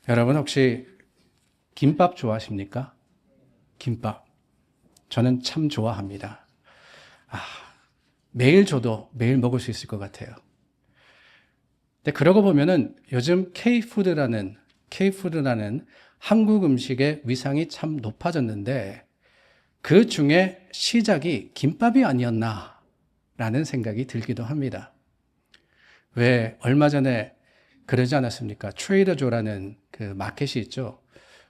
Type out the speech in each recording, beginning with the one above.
여러분 혹시 김밥 좋아하십니까? 김밥. 저는 참 좋아합니다. 아, 매일 줘도 매일 먹을 수 있을 것 같아요. 근데 그러고 보면은 요즘 K푸드라는 한국 음식의 위상이 참 높아졌는데 그 중에 시작이 김밥이 아니었나라는 생각이 들기도 합니다. 왜 얼마 전에 그러지 않았습니까? 트레이더조라는 그 마켓이 있죠.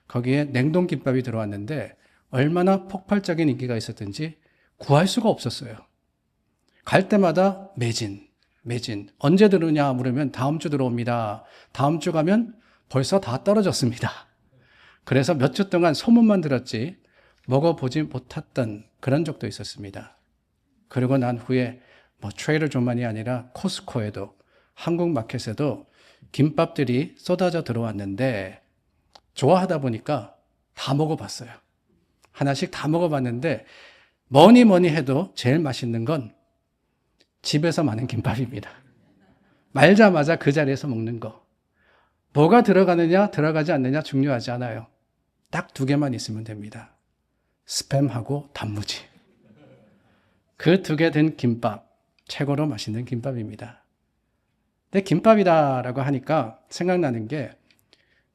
거기에 냉동김밥이 들어왔는데 얼마나 폭발적인 인기가 있었든지 구할 수가 없었어요. 갈 때마다 매진. 언제 들어오냐 물으면 다음 주 들어옵니다. 다음 주 가면 벌써 다 떨어졌습니다. 그래서 몇 주 동안 소문만 들었지 먹어보지 못했던 그런 적도 있었습니다. 그리고 난 후에 트레이더조만이 아니라 코스코에도 한국 마켓에도 김밥들이 쏟아져 들어왔는데 좋아하다 보니까 다 먹어봤어요. 하나씩 다 먹어봤는데 뭐니 해도 제일 맛있는 건 집에서 많은 김밥입니다. 말자마자 그 자리에서 먹는 거. 뭐가 들어가느냐 들어가지 않느냐 중요하지 않아요. 딱 두 개만 있으면 됩니다. 스팸하고 단무지. 그 두 개 된 김밥, 최고로 맛있는 김밥입니다. 근데 김밥이다라고 하니까 생각나는 게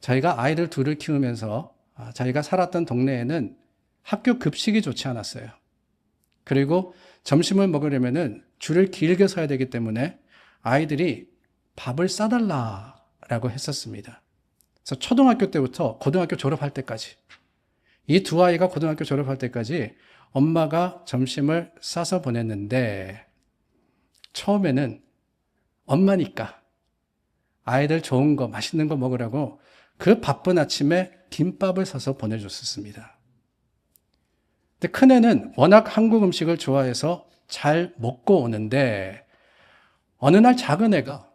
저희가 아이들 둘을 키우면서 저희가 살았던 동네에는 학교 급식이 좋지 않았어요. 그리고 점심을 먹으려면은 줄을 길게 서야 되기 때문에 아이들이 밥을 싸달라라고 했었습니다. 그래서 초등학교 때부터 고등학교 졸업할 때까지 이 두 아이가 고등학교 졸업할 때까지 엄마가 점심을 싸서 보냈는데 처음에는 엄마니까 아이들 좋은 거 맛있는 거 먹으라고 그 바쁜 아침에 김밥을 사서 보내줬었습니다. 근데 큰애는 워낙 한국 음식을 좋아해서 잘 먹고 오는데 어느 날 작은 애가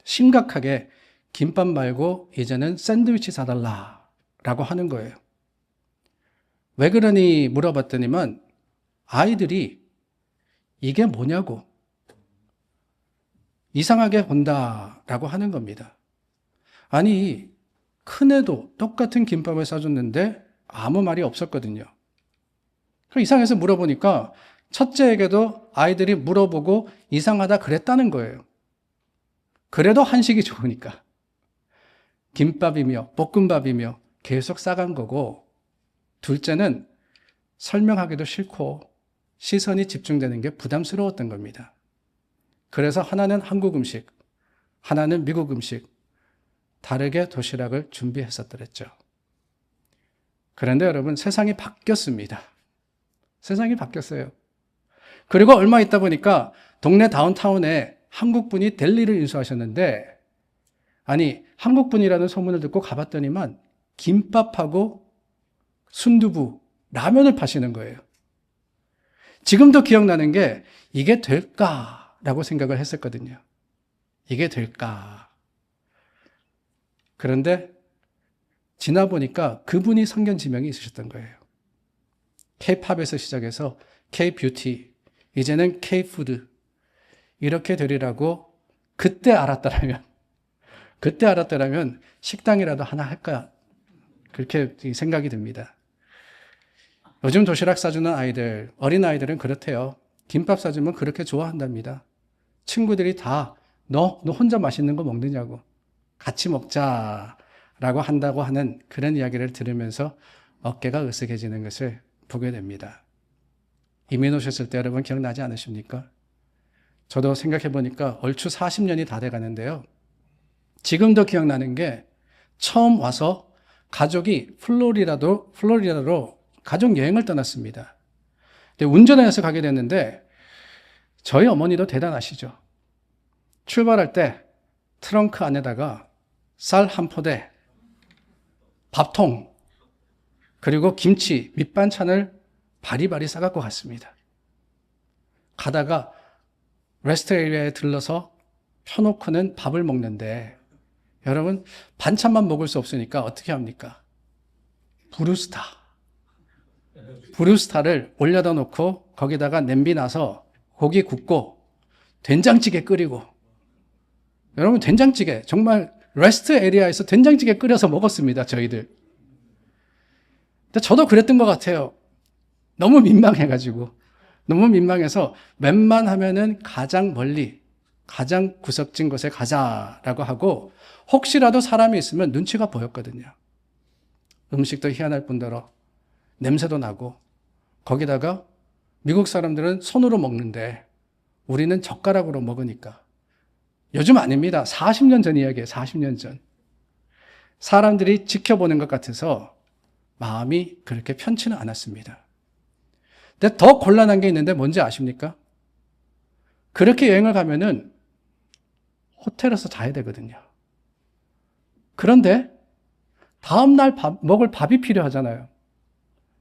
심각하게 김밥 말고 이제는 샌드위치 사달라라고 하는 거예요. 왜 그러니 물어봤더니만 아이들이 이게 뭐냐고 이상하게 본다라고 하는 겁니다. 아니, 큰애도 똑같은 김밥을 싸줬는데 아무 말이 없었거든요. 이상해서 물어보니까 첫째에게도 아이들이 물어보고 이상하다 그랬다는 거예요. 그래도 한식이 좋으니까. 김밥이며 볶음밥이며 계속 싸간 거고 둘째는 설명하기도 싫고 시선이 집중되는 게 부담스러웠던 겁니다. 그래서 하나는 한국 음식, 하나는 미국 음식, 다르게 도시락을 준비했었더랬죠. 그런데 여러분 세상이 바뀌었습니다. 세상이 바뀌었어요. 그리고 얼마 있다 보니까 동네 다운타운에 한국분이 델리를 인수하셨는데 아니 한국분이라는 소문을 듣고 가봤더니만 김밥하고 순두부, 라면을 파시는 거예요. 지금도 기억나는 게 이게 될까라고 생각을 했었거든요. 이게 될까. 그런데 지나 보니까 그분이 성견 지명이 있으셨던 거예요. K-팝에서 시작해서 K-뷰티, 이제는 K-푸드 이렇게 되리라고 그때 알았더라면 식당이라도 하나 할까 그렇게 생각이 듭니다. 요즘 도시락 싸주는 아이들, 어린아이들은 그렇대요. 김밥 싸주면 그렇게 좋아한답니다. 친구들이 다 너 혼자 맛있는 거 먹느냐고 같이 먹자라고 한다고 하는 그런 이야기를 들으면서 어깨가 으쓱해지는 것을 보게 됩니다. 이민 오셨을 때 여러분 기억나지 않으십니까? 저도 생각해 보니까 얼추 40년이 다 돼 가는데요. 지금도 기억나는 게 처음 와서 가족이 플로리다로 가족 여행을 떠났습니다. 근데 운전을 해서 가게 됐는데 저희 어머니도 대단하시죠. 출발할 때 트렁크 안에다가 쌀 한 포대, 밥통, 그리고 김치, 밑반찬을 바리바리 싸갖고 갔습니다. 가다가 레스트 에리아에 들러서 펴놓고는 밥을 먹는데 여러분 반찬만 먹을 수 없으니까 어떻게 합니까? 브루스타를 올려다 놓고 거기다가 냄비 놔서 고기 굽고 된장찌개 끓이고 여러분 된장찌개 정말 레스트 에리아에서 된장찌개 끓여서 먹었습니다, 저희들. 근데 저도 그랬던 것 같아요. 너무 민망해서 웬만하면은 가장 멀리, 가장 구석진 곳에 가자라고 하고, 혹시라도 사람이 있으면 눈치가 보였거든요. 음식도 희한할 뿐더러 냄새도 나고, 거기다가 미국 사람들은 손으로 먹는데 우리는 젓가락으로 먹으니까. 요즘 아닙니다. 40년 전 이야기예요. 40년 전. 사람들이 지켜보는 것 같아서 마음이 그렇게 편치는 않았습니다. 근데 더 곤란한 게 있는데 뭔지 아십니까? 그렇게 여행을 가면은 호텔에서 자야 되거든요. 그런데 다음날 먹을 밥이 필요하잖아요.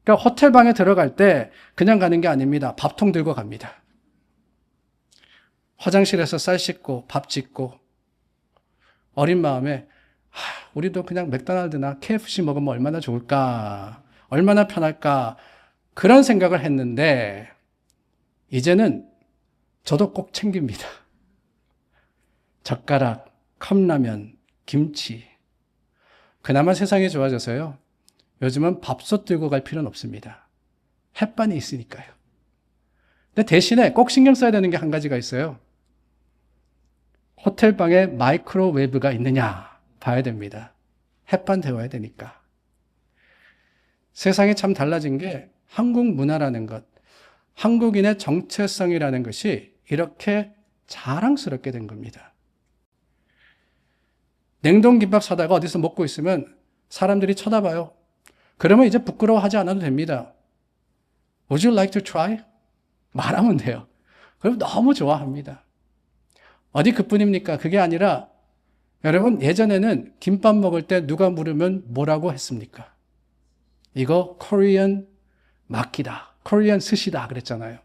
그러니까 호텔 방에 들어갈 때 그냥 가는 게 아닙니다. 밥통 들고 갑니다. 화장실에서 쌀 씻고 밥 짓고 어린 마음에 우리도 그냥 맥도날드나 KFC 먹으면 얼마나 좋을까, 얼마나 편할까, 그런 생각을 했는데 이제는 저도 꼭 챙깁니다. 젓가락, 컵라면, 김치. 그나마 세상이 좋아져서요, 요즘은 밥솥 들고 갈 필요는 없습니다. 햇반이 있으니까요. 근데 대신에 꼭 신경 써야 되는 게 한 가지가 있어요. 호텔 방에 마이크로웨이브가 있느냐 봐야 됩니다. 햇반 데워야 되니까. 세상이 참 달라진 게 한국 문화라는 것, 한국인의 정체성이라는 것이 이렇게 자랑스럽게 된 겁니다. 냉동김밥 사다가 어디서 먹고 있으면 사람들이 쳐다봐요. 그러면 이제 부끄러워하지 않아도 됩니다. Would you like to try? 말하면 돼요. 그럼 너무 좋아합니다. 어디 그뿐입니까? 그게 아니라 여러분, 예전에는 김밥 먹을 때 누가 물으면 뭐라고 했습니까? 이거 코리안 마키다, 코리안 스시다 그랬잖아요.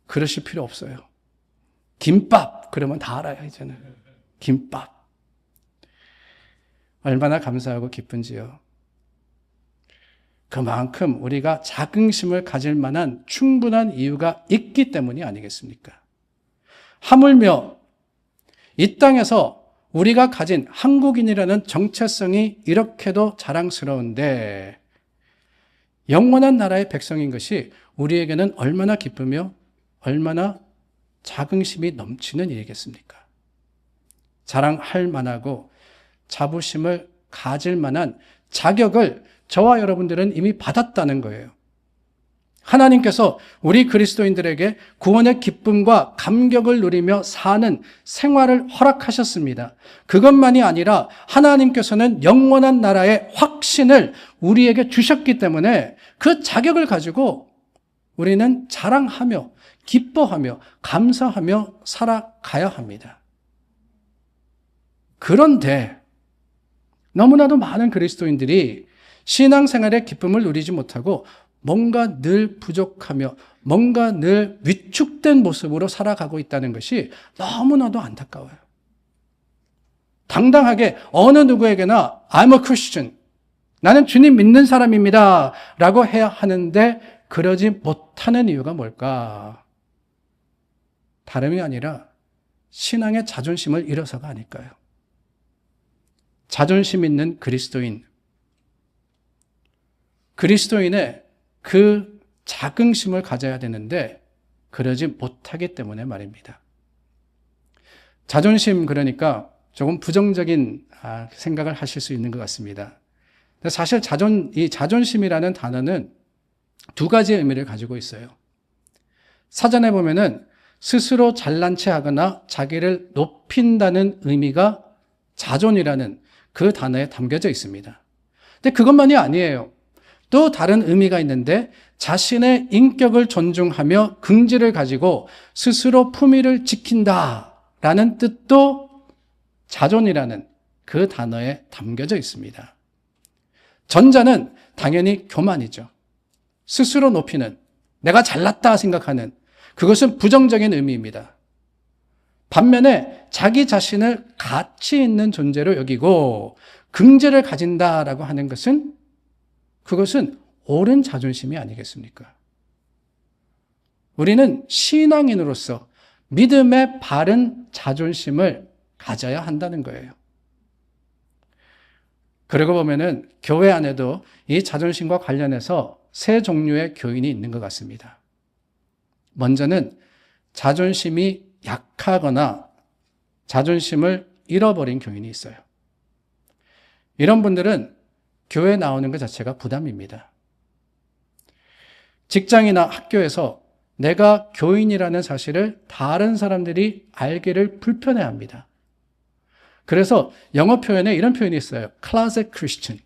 그러실 필요 없어요. 김밥 그러면 다 알아요. 이제는 김밥. 얼마나 감사하고 기쁜지요. 그만큼 우리가 자긍심을 가질 만한 충분한 이유가 있기 때문이 아니겠습니까? 하물며 이 땅에서 우리가 가진 한국인이라는 정체성이 이렇게도 자랑스러운데 영원한 나라의 백성인 것이 우리에게는 얼마나 기쁘며 얼마나 자긍심이 넘치는 일이겠습니까? 자랑할 만하고 자부심을 가질 만한 자격을 저와 여러분들은 이미 받았다는 거예요. 하나님께서 우리 그리스도인들에게 구원의 기쁨과 감격을 누리며 사는 생활을 허락하셨습니다. 그것만이 아니라 하나님께서는 영원한 나라의 확신을 우리에게 주셨기 때문에 그 자격을 가지고 우리는 자랑하며 기뻐하며 감사하며 살아가야 합니다. 그런데 너무나도 많은 그리스도인들이 신앙생활의 기쁨을 누리지 못하고 뭔가 늘 부족하며 뭔가 늘 위축된 모습으로 살아가고 있다는 것이 너무나도 안타까워요. 당당하게 어느 누구에게나 I'm a Christian, 나는 주님 믿는 사람입니다 라고 해야 하는데 그러지 못하는 이유가 뭘까? 다름이 아니라 신앙의 자존심을 잃어서가 아닐까요? 자존심 있는 그리스도인의 그 자긍심을 가져야 되는데 그러지 못하기 때문에 말입니다. 자존심, 그러니까 조금 부정적인 생각을 하실 수 있는 것 같습니다. 사실 이 자존심이라는 단어는 두 가지의 의미를 가지고 있어요. 사전에 보면은 스스로 잘난 체 하거나 자기를 높인다는 의미가 자존이라는 그 단어에 담겨져 있습니다. 근데 그것만이 아니에요. 또 다른 의미가 있는데 자신의 인격을 존중하며 긍지를 가지고 스스로 품위를 지킨다라는 뜻도 자존이라는 그 단어에 담겨져 있습니다. 전자는 당연히 교만이죠. 스스로 높이는, 내가 잘났다 생각하는, 그것은 부정적인 의미입니다. 반면에 자기 자신을 가치 있는 존재로 여기고 긍지를 가진다라고 하는 것은 그것은 옳은 자존심이 아니겠습니까? 우리는 신앙인으로서 믿음의 바른 자존심을 가져야 한다는 거예요. 그러고 보면은 교회 안에도 이 자존심과 관련해서 세 종류의 교인이 있는 것 같습니다. 먼저는 자존심이 약하거나 자존심을 잃어버린 교인이 있어요. 이런 분들은 교회 나오는 것 자체가 부담입니다. 직장이나 학교에서 내가 교인이라는 사실을 다른 사람들이 알기를 불편해합니다. 그래서 영어 표현에 이런 표현이 있어요. Closet Christian.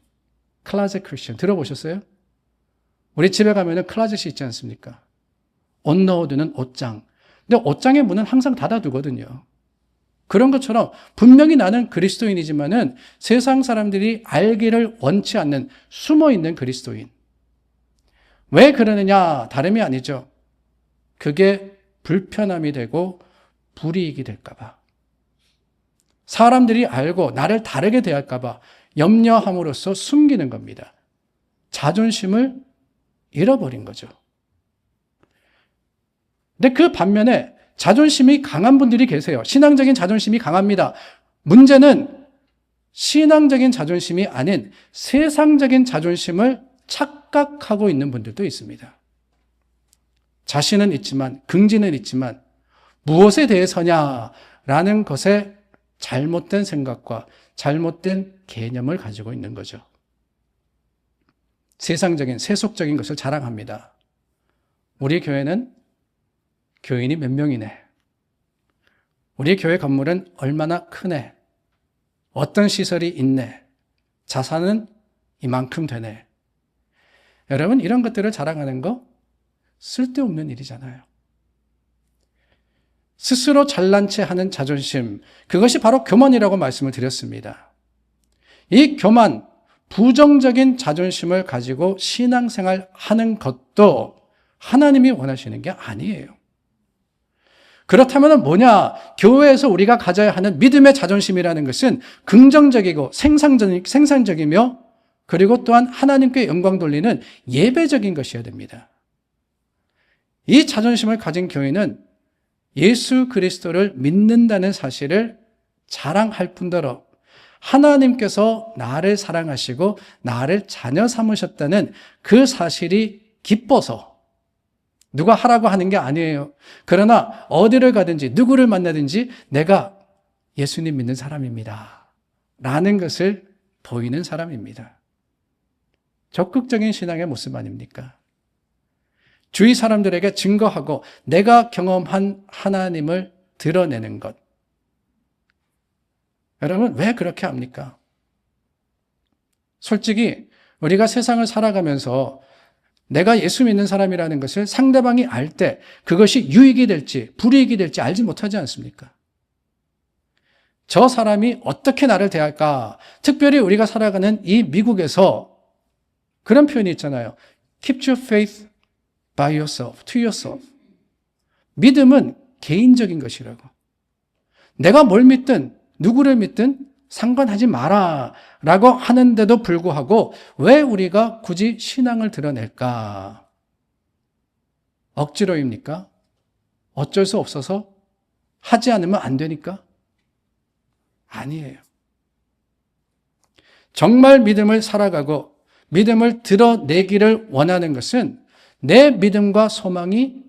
Closet Christian. 들어보셨어요? 우리 집에 가면은 클라젯이 있지 않습니까? 옷 넣어두는 옷장. 근데 옷장의 문은 항상 닫아두거든요. 그런 것처럼 분명히 나는 그리스도인이지만은 세상 사람들이 알기를 원치 않는 숨어있는 그리스도인. 왜 그러느냐? 다름이 아니죠. 그게 불편함이 되고 불이익이 될까봐. 사람들이 알고 나를 다르게 대할까봐 염려함으로써 숨기는 겁니다. 자존심을 잃어버린 거죠. 근데 그 반면에 자존심이 강한 분들이 계세요. 신앙적인 자존심이 강합니다. 문제는 신앙적인 자존심이 아닌 세상적인 자존심을 착각하고 있는 분들도 있습니다. 자신은 있지만, 긍지는 있지만 무엇에 대해서냐라는 것에 잘못된 생각과 잘못된 개념을 가지고 있는 거죠. 세상적인, 세속적인 것을 자랑합니다. 우리 교회는 교인이 몇 명이네. 우리 교회 건물은 얼마나 크네. 어떤 시설이 있네. 자산은 이만큼 되네. 여러분, 이런 것들을 자랑하는 거 쓸데없는 일이잖아요. 스스로 잘난 체 하는 자존심, 그것이 바로 교만이라고 말씀을 드렸습니다. 이 교만, 부정적인 자존심을 가지고 신앙생활 하는 것도 하나님이 원하시는 게 아니에요. 그렇다면 뭐냐? 교회에서 우리가 가져야 하는 믿음의 자존심이라는 것은 긍정적이고 생산적이며 그리고 또한 하나님께 영광 돌리는 예배적인 것이어야 됩니다. 이 자존심을 가진 교회는 예수 그리스도를 믿는다는 사실을 자랑할 뿐더러 하나님께서 나를 사랑하시고 나를 자녀 삼으셨다는 그 사실이 기뻐서 누가 하라고 하는 게 아니에요. 그러나 어디를 가든지 누구를 만나든지 내가 예수님 믿는 사람입니다. 라는 것을 보이는 사람입니다. 적극적인 신앙의 모습 아닙니까? 주위 사람들에게 증거하고 내가 경험한 하나님을 드러내는 것. 여러분, 왜 그렇게 합니까? 솔직히 우리가 세상을 살아가면서 내가 예수 믿는 사람이라는 것을 상대방이 알 때 그것이 유익이 될지 불이익이 될지 알지 못하지 않습니까? 저 사람이 어떻게 나를 대할까? 특별히 우리가 살아가는 이 미국에서 그런 표현이 있잖아요. Keep your faith by yourself, to yourself. 믿음은 개인적인 것이라고. 내가 뭘 믿든 누구를 믿든 상관하지 마라 라고 하는데도 불구하고 왜 우리가 굳이 신앙을 드러낼까? 억지로입니까? 어쩔 수 없어서? 하지 않으면 안 되니까? 아니에요. 정말 믿음을 살아가고 믿음을 드러내기를 원하는 것은 내 믿음과 소망이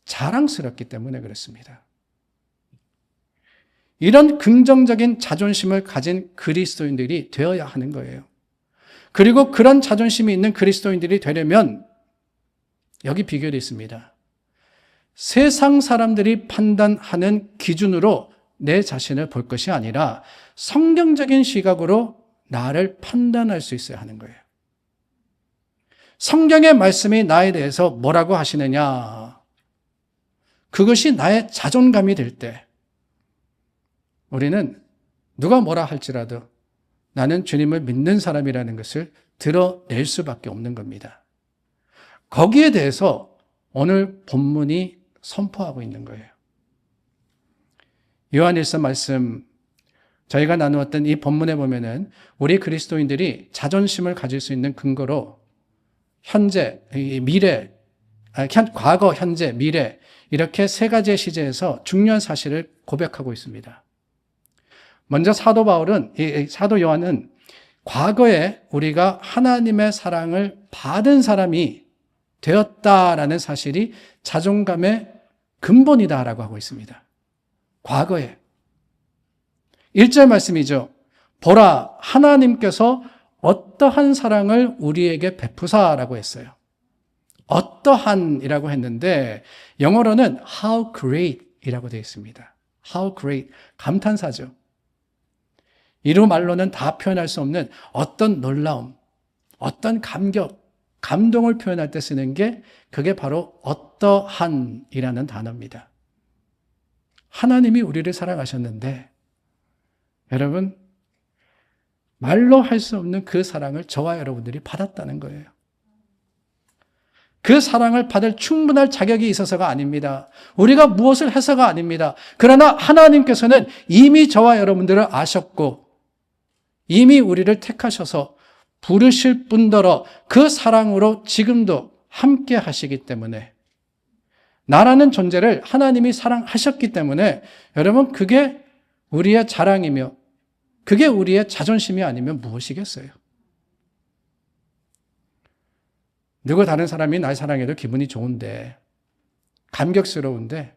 자랑스럽기 때문에 그렇습니다. 이런 긍정적인 자존심을 가진 그리스도인들이 되어야 하는 거예요. 그리고 그런 자존심이 있는 그리스도인들이 되려면 여기 비결이 있습니다. 세상 사람들이 판단하는 기준으로 내 자신을 볼 것이 아니라 성경적인 시각으로 나를 판단할 수 있어야 하는 거예요. 성경의 말씀이 나에 대해서 뭐라고 하시느냐? 그것이 나의 자존감이 될 때 우리는 누가 뭐라 할지라도 나는 주님을 믿는 사람이라는 것을 드러낼 수밖에 없는 겁니다. 거기에 대해서 오늘 본문이 선포하고 있는 거예요. 요한일서 말씀 저희가 나누었던 이 본문에 보면은 우리 그리스도인들이 자존심을 가질 수 있는 근거로 현재, 미래, 과거, 현재, 미래 이렇게 세 가지의 시제에서 중요한 사실을 고백하고 있습니다. 먼저 사도 요한은 과거에 우리가 하나님의 사랑을 받은 사람이 되었다라는 사실이 자존감의 근본이다라고 하고 있습니다. 과거에. 1절 말씀이죠. 보라, 하나님께서 어떠한 사랑을 우리에게 베푸사라고 했어요. 어떠한이라고 했는데 영어로는 how great 이라고 되어 있습니다. how great, 감탄사죠. 이루 말로는 다 표현할 수 없는 어떤 놀라움, 어떤 감격, 감동을 표현할 때 쓰는 게 그게 바로 어떠한이라는 단어입니다. 하나님이 우리를 사랑하셨는데 여러분, 말로 할 수 없는 그 사랑을 저와 여러분들이 받았다는 거예요. 그 사랑을 받을 충분할 자격이 있어서가 아닙니다. 우리가 무엇을 해서가 아닙니다. 그러나 하나님께서는 이미 저와 여러분들을 아셨고 이미 우리를 택하셔서 부르실 뿐더러 그 사랑으로 지금도 함께 하시기 때문에 나라는 존재를 하나님이 사랑하셨기 때문에 여러분 그게 우리의 자랑이며 그게 우리의 자존심이 아니면 무엇이겠어요? 누구 다른 사람이 날 사랑해도 기분이 좋은데 감격스러운데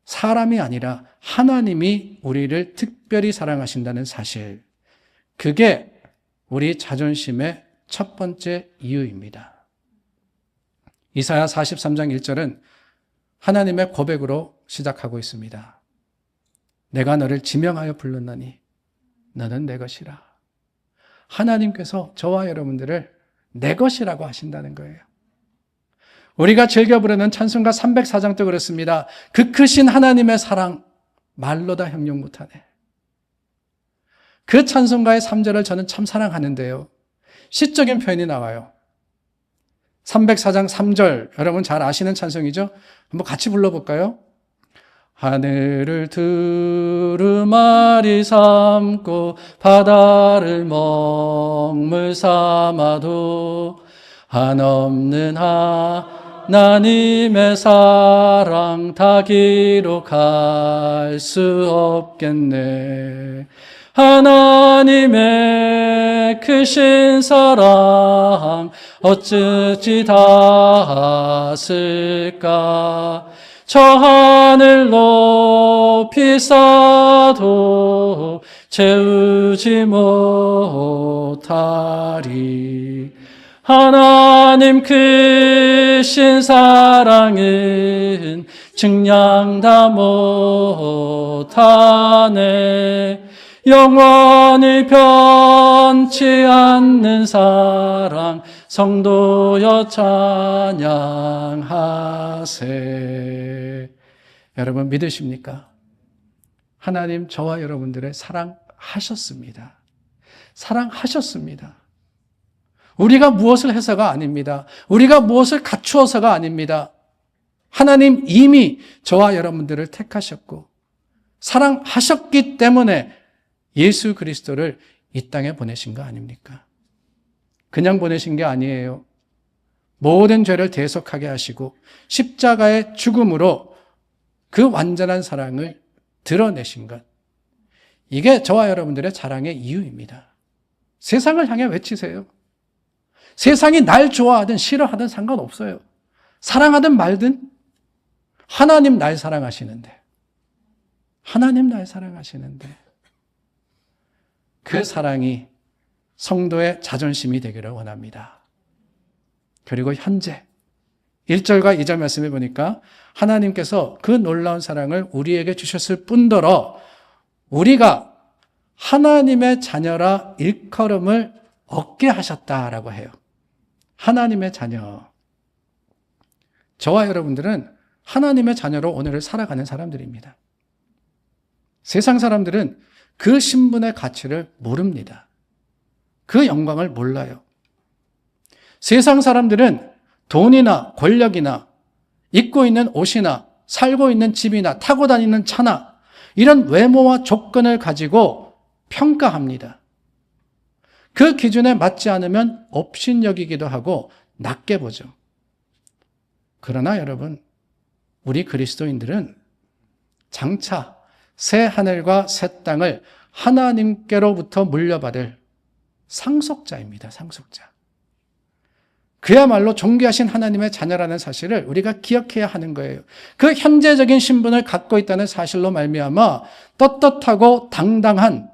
사람이 아니라 하나님이 우리를 특별히 사랑하신다는 사실, 그게 우리 자존심의 첫 번째 이유입니다. 이사야 43장 1절은 하나님의 고백으로 시작하고 있습니다. 내가 너를 지명하여 불렀나니 너는 내 것이라. 하나님께서 저와 여러분들을 내 것이라고 하신다는 거예요. 우리가 즐겨 부르는 찬송가 304장도 그렇습니다. 그 크신 하나님의 사랑 말로 다 형용 못하네. 그 찬송가의 3절을 저는 참 사랑하는데요. 시적인 표현이 나와요. 304장 3절, 여러분 잘 아시는 찬송이죠? 한번 같이 불러볼까요? 하늘을 두루마리 삼고 바다를 먹물 삼아도 한없는 하나님의 사랑 다 기록할 수 없겠네. 하나님의 크신 사랑 어찌 닿았을까. 저 하늘 높이 쌓아도 채우지 못하리. 하나님 크신 사랑은 증량 다 못하네. 영원히 변치 않는 사랑 성도여 찬양하세. 여러분 믿으십니까? 하나님 저와 여러분들을 사랑하셨습니다. 사랑하셨습니다. 우리가 무엇을 해서가 아닙니다. 우리가 무엇을 갖추어서가 아닙니다. 하나님 이미 저와 여러분들을 택하셨고 사랑하셨기 때문에 예수 그리스도를 이 땅에 보내신 거 아닙니까? 그냥 보내신 게 아니에요. 모든 죄를 대속하게 하시고 십자가의 죽음으로 그 완전한 사랑을 드러내신 것. 이게 저와 여러분들의 자랑의 이유입니다. 세상을 향해 외치세요. 세상이 날 좋아하든 싫어하든 상관없어요. 사랑하든 말든 하나님 날 사랑하시는데, 하나님 날 사랑하시는데 그 사랑이 성도의 자존심이 되기를 원합니다. 그리고 현재 1절과 2절 말씀해 보니까 하나님께서 그 놀라운 사랑을 우리에게 주셨을 뿐더러 우리가 하나님의 자녀라 일컬음을 얻게 하셨다라고 해요. 하나님의 자녀. 저와 여러분들은 하나님의 자녀로 오늘을 살아가는 사람들입니다. 세상 사람들은 그 신분의 가치를 모릅니다. 그 영광을 몰라요. 세상 사람들은 돈이나 권력이나 입고 있는 옷이나 살고 있는 집이나 타고 다니는 차나 이런 외모와 조건을 가지고 평가합니다. 그 기준에 맞지 않으면 업신여기기도 하고 낮게 보죠. 그러나 여러분, 우리 그리스도인들은 장차 새 하늘과 새 땅을 하나님께로부터 물려받을 상속자입니다. 상속자. 그야말로 존귀하신 하나님의 자녀라는 사실을 우리가 기억해야 하는 거예요. 그 현재적인 신분을 갖고 있다는 사실로 말미암아 떳떳하고 당당한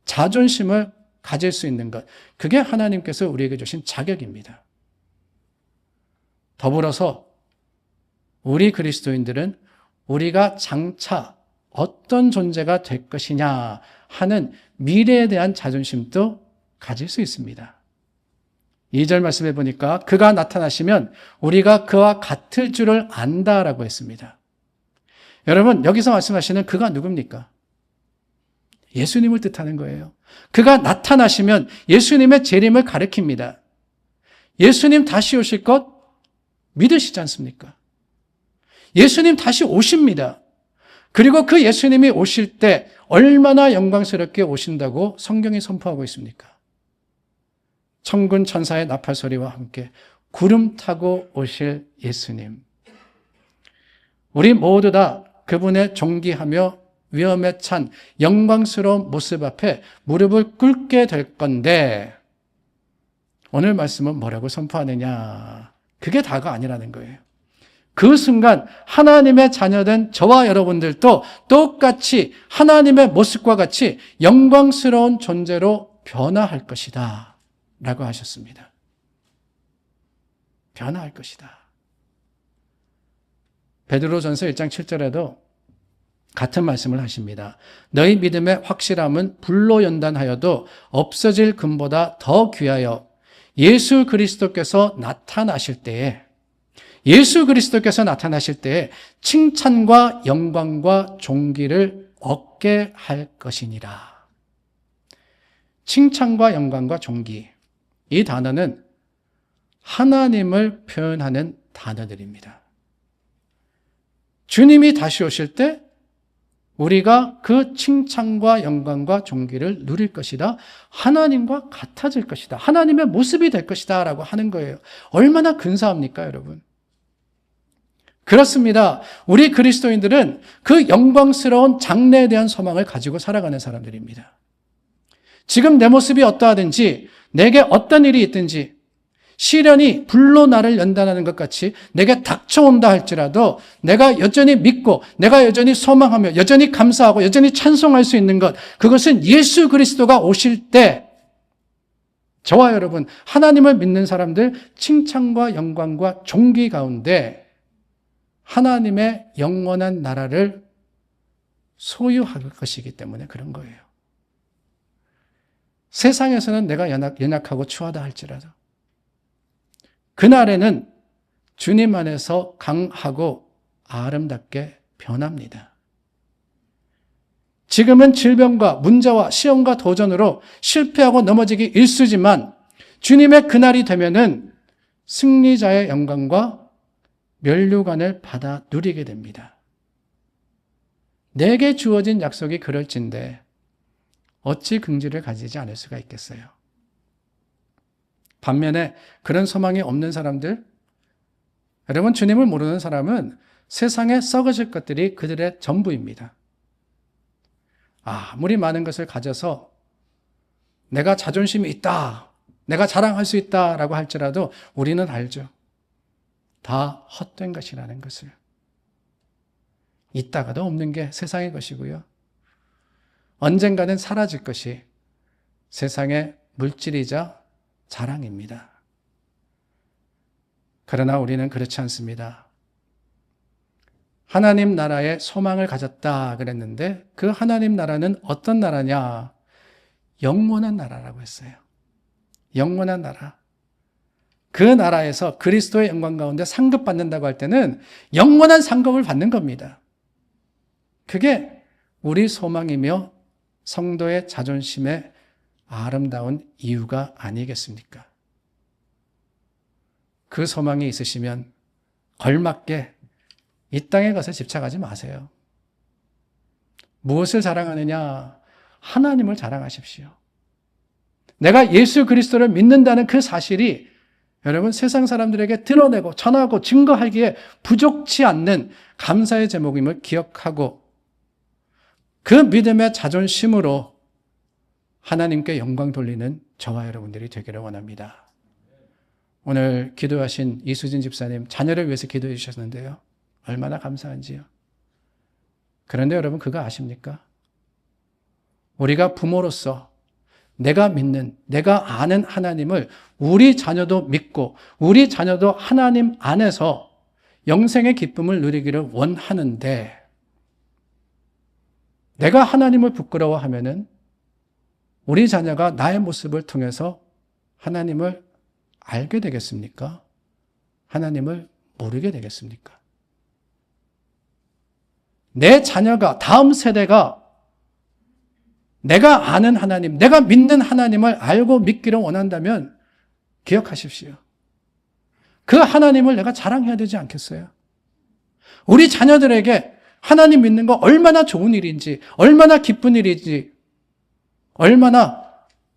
자존심을 가질 수 있는 것, 그게 하나님께서 우리에게 주신 자격입니다. 더불어서 우리 그리스도인들은 우리가 장차 어떤 존재가 될 것이냐 하는 미래에 대한 자존심도 가질 수 있습니다. 2절 말씀해 보니까 그가 나타나시면 우리가 그와 같을 줄을 안다라고 했습니다. 여러분, 여기서 말씀하시는 그가 누굽니까? 예수님을 뜻하는 거예요. 그가 나타나시면 예수님의 재림을 가리킵니다. 예수님 다시 오실 것 믿으시지 않습니까? 예수님 다시 오십니다. 그리고 그 예수님이 오실 때 얼마나 영광스럽게 오신다고 성경이 선포하고 있습니까? 천군 천사의 나팔 소리와 함께 구름 타고 오실 예수님. 우리 모두 다 그분의 존귀하며 위엄에 찬 영광스러운 모습 앞에 무릎을 꿇게 될 건데, 오늘 말씀은 뭐라고 선포하느냐? 그게 다가 아니라는 거예요. 그 순간 하나님의 자녀된 저와 여러분들도 똑같이 하나님의 모습과 같이 영광스러운 존재로 변화할 것이다 라고 하셨습니다. 변화할 것이다. 베드로전서 1장 7절에도 같은 말씀을 하십니다. 너희 믿음의 확실함은 불로 연단하여도 없어질 금보다 더 귀하여 예수 그리스도께서 나타나실 때에 칭찬과 영광과 존귀를 얻게 할 것이니라. 칭찬과 영광과 존귀, 이 단어는 하나님을 표현하는 단어들입니다. 주님이 다시 오실 때 우리가 그 칭찬과 영광과 존귀를 누릴 것이다. 하나님과 같아질 것이다. 하나님의 모습이 될 것이다 라고 하는 거예요. 얼마나 근사합니까, 여러분? 그렇습니다. 우리 그리스도인들은 그 영광스러운 장래에 대한 소망을 가지고 살아가는 사람들입니다. 지금 내 모습이 어떠하든지, 내게 어떤 일이 있든지, 시련이 불로 나를 연단하는 것 같이 내게 닥쳐온다 할지라도 내가 여전히 믿고, 내가 여전히 소망하며, 여전히 감사하고, 여전히 찬송할 수 있는 것, 그것은 예수 그리스도가 오실 때 저와 여러분, 하나님을 믿는 사람들 칭찬과 영광과 존귀 가운데 하나님의 영원한 나라를 소유할 것이기 때문에 그런 거예요. 세상에서는 내가 연약하고 추하다 할지라도 그날에는 주님 안에서 강하고 아름답게 변합니다. 지금은 질병과 문제와 시험과 도전으로 실패하고 넘어지기 일쑤지만 주님의 그날이 되면은 승리자의 영광과 면류관을 받아 누리게 됩니다. 내게 주어진 약속이 그럴진데 어찌 긍지를 가지지 않을 수가 있겠어요? 반면에 그런 소망이 없는 사람들, 여러분, 주님을 모르는 사람은 세상에 썩어질 것들이 그들의 전부입니다. 아무리 많은 것을 가져서 내가 자존심이 있다, 내가 자랑할 수 있다라고 할지라도 우리는 알죠. 다 헛된 것이라는 것을. 있다가도 없는 게 세상의 것이고요. 언젠가는 사라질 것이 세상의 물질이자 자랑입니다. 그러나 우리는 그렇지 않습니다. 하나님 나라에 소망을 가졌다 그랬는데 그 하나님 나라는 어떤 나라냐? 영원한 나라라고 했어요. 영원한 나라. 그 나라에서 그리스도의 영광 가운데 상급받는다고 할 때는 영원한 상급을 받는 겁니다. 그게 우리 소망이며 성도의 자존심의 아름다운 이유가 아니겠습니까? 그 소망이 있으시면 걸맞게 이 땅의 것에 집착하지 마세요. 무엇을 자랑하느냐? 하나님을 자랑하십시오. 내가 예수 그리스도를 믿는다는 그 사실이 여러분 세상 사람들에게 드러내고 전하고 증거하기에 부족치 않는 감사의 제목임을 기억하고 그 믿음의 자존심으로 하나님께 영광 돌리는 저와 여러분들이 되기를 원합니다. 오늘 기도하신 이수진 집사님 자녀를 위해서 기도해 주셨는데요. 얼마나 감사한지요. 그런데 여러분 그거 아십니까? 우리가 부모로서 내가 믿는, 내가 아는 하나님을 우리 자녀도 믿고 우리 자녀도 하나님 안에서 영생의 기쁨을 누리기를 원하는데 내가 하나님을 부끄러워하면은 우리 자녀가 나의 모습을 통해서 하나님을 알게 되겠습니까? 하나님을 모르게 되겠습니까? 내 자녀가, 다음 세대가 내가 아는 하나님, 내가 믿는 하나님을 알고 믿기를 원한다면 기억하십시오. 그 하나님을 내가 자랑해야 되지 않겠어요? 우리 자녀들에게 하나님 믿는 거 얼마나 좋은 일인지, 얼마나 기쁜 일인지, 얼마나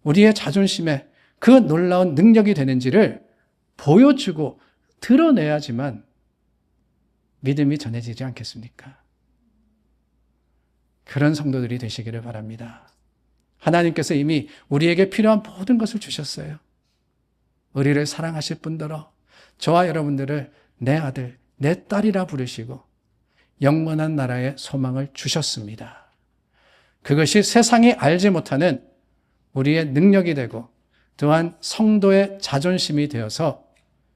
우리의 자존심에 그 놀라운 능력이 되는지를 보여주고 드러내야지만 믿음이 전해지지 않겠습니까? 그런 성도들이 되시기를 바랍니다. 하나님께서 이미 우리에게 필요한 모든 것을 주셨어요. 우리를 사랑하실 뿐더러 저와 여러분들을 내 아들, 내 딸이라 부르시고 영원한 나라의 소망을 주셨습니다. 그것이 세상이 알지 못하는 우리의 능력이 되고 또한 성도의 자존심이 되어서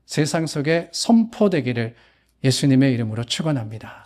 세상 속에 선포되기를 예수님의 이름으로 축원합니다.